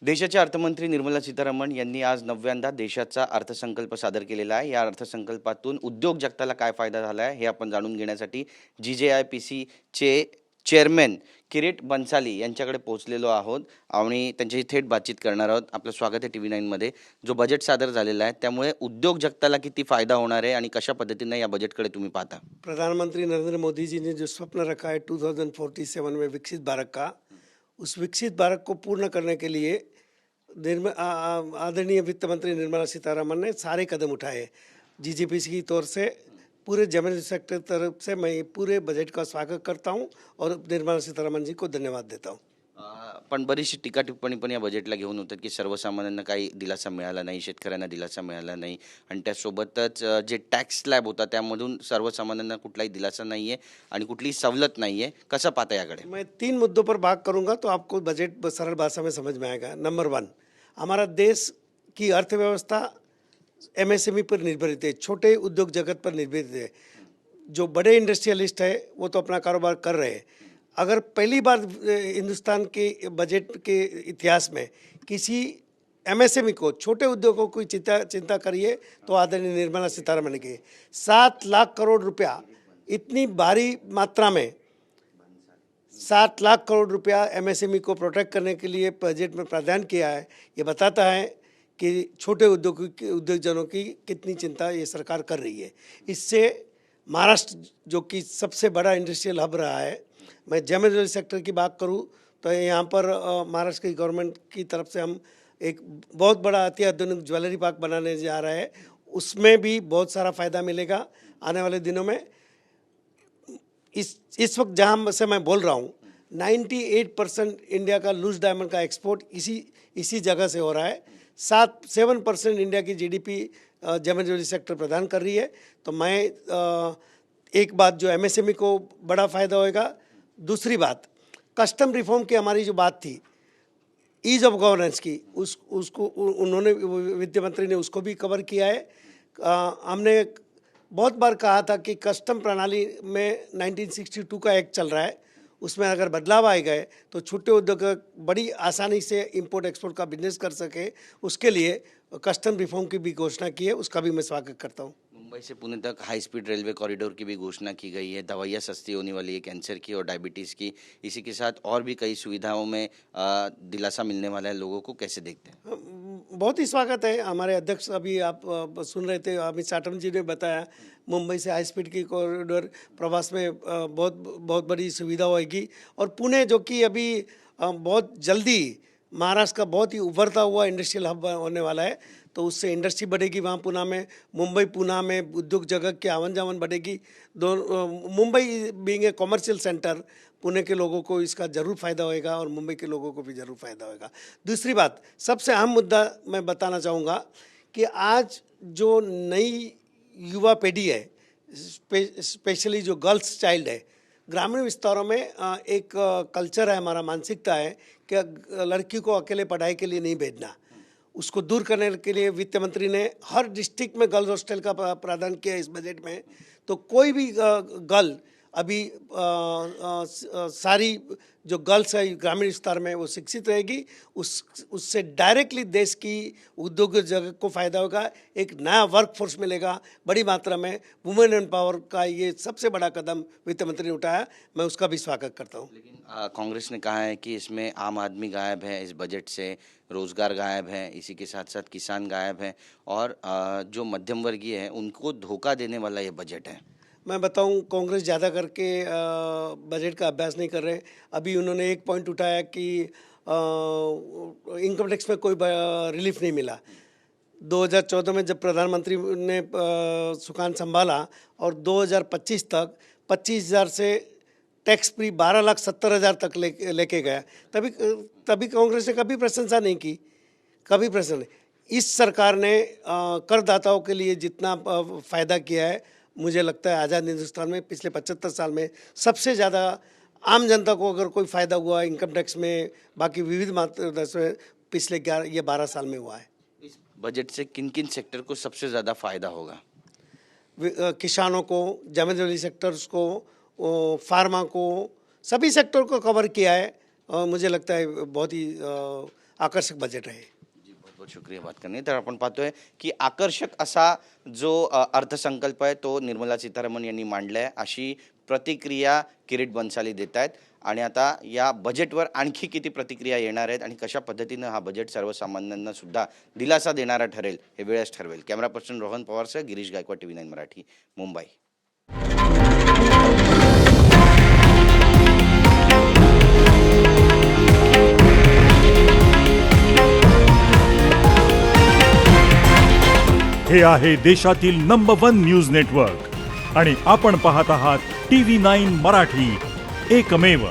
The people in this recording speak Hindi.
देशाच्या अर्थमंत्री निर्मला सीतारामन यांनी आज नव्यांदा देशाचा अर्थसंकल्प सादर केलेला आहे. या अर्थसंकल्पातून उद्योग जगताला काय फायदा झाला आहे हे आपण जाणून घेण्यासाठी GJIPCचे चेअरमॅन किरीट बन्साली यांच्याकडे पोहोचलेलो आहोत आणि त्यांच्याशी थेट बातचीत करणार आहोत. आपलं स्वागत आहे TV9 मध्ये. जो बजेट सादर झालेला आहे त्यामुळे उद्योग जगताला किती फायदा होणार आहे आणि कशा पद्धतीने या बजेटकडे तुम्ही पाहता? प्रधानमंत्री नरेंद्र मोदी जी ने जो स्वप्न रखा है 2047 में विकसित भारत का, उस विकसित भारत को पूर्ण करने के लिए आदरणीय वित्त मंत्री निर्मला सीतारमन ने सारे कदम उठाए। GJPC की तौर से पूरे जनरल सेक्टर तरफ से मैं पूरे बजट का स्वागत करता हूं और निर्मला सीतारमन जी को धन्यवाद देता हूं। पण बरीचशी टीका टिप्पणी पण या बजेटला घेऊन होतात की सर्वसामान्यांना काही दिलासा मिळाला नाही, शेतकऱ्यांना दिलासा मिळाला नाही आणि त्यासोबतच जे टॅक्स स्लॅब होता त्यामधून सर्वसामान्यांना कुठलाही दिलासा नाही आहे आणि कुठलीही सवलत नाही आहे. कसं पाहता याकडे? मैं 3 मुद्दों पर बात करूंगा तो आपको बजट सरल भाषा में समझ में आएगा। नंबर 1, हमारा देश की अर्थव्यवस्था MSME पर निर्भरित है, छोटे उद्योग जगत पर निर्भरित है। जो बड़े इंडस्ट्रियलिस्ट है वो तो अपना कारोबार कर रहे हैं। अगर पहली बार हिंदुस्तान के बजट के इतिहास में किसी MSME को, छोटे उद्योगों की चिंता करिए तो आदरणीय निर्मला सीतारमन की 7 लाख करोड़ रुपया, इतनी भारी मात्रा में 7 लाख करोड़ रुपया MSME को प्रोटेक्ट करने के लिए बजट में प्रावधान किया है। ये बताता है कि छोटे उद्योगजनों की कितनी चिंता ये सरकार कर रही है। इससे महाराष्ट्र जो कि सबसे बड़ा इंडस्ट्रियल हब रहा है, मैं ज्वेलरी सेक्टर की बात करूं तो यहाँ पर महाराष्ट्र की गवर्नमेंट की तरफ से हम एक बहुत बड़ा अत्याधुनिक ज्वेलरी पार्क बनाने जा रहे हैं। उसमें भी बहुत सारा फ़ायदा मिलेगा आने वाले दिनों में। इस वक्त जहाँ से मैं बोल रहा हूँ 98% इंडिया का लूज डायमंड का एक्सपोर्ट इसी जगह से हो रहा है। 7% इंडिया की GDP ज्वेलरी सेक्टर प्रदान कर रही है। तो मैं एक बात जो MSME को बड़ा फ़ायदा होएगा। दूसरी बात, कस्टम रिफॉर्म की हमारी जो बात थी, ईज ऑफ गवर्नेंस की, उसको उन्होंने, वित्त मंत्री ने उसको भी कवर किया है। हमने बहुत बार कहा था कि कस्टम प्रणाली में 1962 का एक्ट चल रहा है, उसमें अगर बदलाव आए गए तो छोटे उद्योग बड़ी आसानी से इंपोर्ट एक्सपोर्ट का बिजनेस कर सके, उसके लिए कस्टम रिफॉर्म की भी घोषणा की है। उसका भी मैं स्वागत करता हूँ। मुंबई से पुणे तक हाई स्पीड रेलवे कॉरिडोर की भी घोषणा की गई है। दवाइयाँ सस्ती होने वाली है, कैंसर की और डायबिटीज़ की। इसी के साथ और भी कई सुविधाओं में दिलासा मिलने वाला है लोगों को। कैसे देखते हैं? बहुत ही स्वागत है। हमारे अध्यक्ष अभी आप सुन रहे थे, अमित शाह जी ने बताया मुंबई से हाई स्पीड की कॉरिडोर प्रवास में बहुत बड़ी सुविधा होगी। और पुणे जो कि अभी बहुत जल्दी महाराष्ट्र का बहुत ही उभरता हुआ इंडस्ट्रियल हब होने वाला है, तो उससे इंडस्ट्री बढ़ेगी वहाँ पुणे में। मुंबई पुणे में उद्योग जगत की आवन जावन बढ़ेगी। Mumbai being a commercial centre, Pune के लोगों को इसका ज़रूर फ़ायदा होएगा और मुंबई के लोगों को भी ज़रूर फ़ायदा होएगा। दूसरी बात, सबसे अहम मुद्दा मैं बताना चाहूँगा कि आज जो नई युवा पीढ़ी है, स्पेशली जो गर्ल्स चाइल्ड है, ग्रामीण विस्तारों में एक कल्चर है, हमारा मानसिकता है कि लड़की को अकेले पढ़ाई के लिए नहीं भेजना। उसको दूर करने के लिए वित्त मंत्री ने हर डिस्ट्रिक्ट में गर्ल्स हॉस्टल का प्रावधान किया इस बजट में। तो कोई भी गर्ल अभी सारी जो गर्ल्स है ग्रामीण विस्तार में वो शिक्षित रहेगी। उससे डायरेक्टली देश की उद्योग जगत को फ़ायदा होगा। एक नया वर्क फोर्स मिलेगा बड़ी मात्रा में। वुमेन एम्पावर का ये सबसे बड़ा कदम वित्त मंत्री ने उठाया, मैं उसका भी स्वागत करता हूँ। लेकिन कांग्रेस ने कहा है कि इसमें आम आदमी गायब है, इस बजट से रोजगार गायब है, इसी के साथ साथ किसान गायब है और जो मध्यम वर्गीय है उनको धोखा देने वाला ये बजट है। मैं बताऊं, कांग्रेस ज़्यादा करके बजट का अभ्यास नहीं कर रहे। अभी उन्होंने एक पॉइंट उठाया कि इनकम टैक्स में कोई रिलीफ नहीं मिला। 2014 में जब प्रधानमंत्री ने सुकान संभाला और 2025 तक 25,000 से टैक्स फ्री 12,70,000 तक लेके गया, तभी कांग्रेस ने कभी प्रशंसा नहीं की, कभी प्रशंसा नहीं। इस सरकार ने करदाताओं के लिए जितना फ़ायदा किया है, मुझे लगता है आज़ाद हिंदुस्तान में पिछले 75 साल में सबसे ज़्यादा आम जनता को अगर कोई फ़ायदा हुआ इनकम टैक्स में, बाकी विविध मात्रा से पिछले 12 साल में हुआ है। इस बजट से किन किन सेक्टर को सबसे ज़्यादा फायदा होगा? किसानों को, ज्वेलरी सेक्टर्स को, फार्मा को, सभी सेक्टर को कवर किया है। मुझे लगता है बहुत ही आकर्षक बजट आहे. जी बहुत बहुत शुक्रिया बात करणे. तर आपण पाहतोय की आकर्षक असा जो अर्थसंकल्प आहे तो निर्मला सीतारामन यांनी मांडलाय अशी प्रतिक्रिया किरीट बन्साली देत आहेत. आणि आता या बजेटवर आणखी किती प्रतिक्रिया येणार आहेत आणि कशा पद्धतीनं हा बजेट सर्वसामान्यांना सुद्धा दिलासा देणारा ठरेल हे वेळच ठरवेल. कॅमेरा पर्सन रोहन पवारसह गिरीश गायकवाड, TV9 मराठी, मुंबई. हे आहे देशातील नंबर 1 न्यूज नेटवर्क आणि आपण पाहत आहात TV9 मराठी, एकमेव.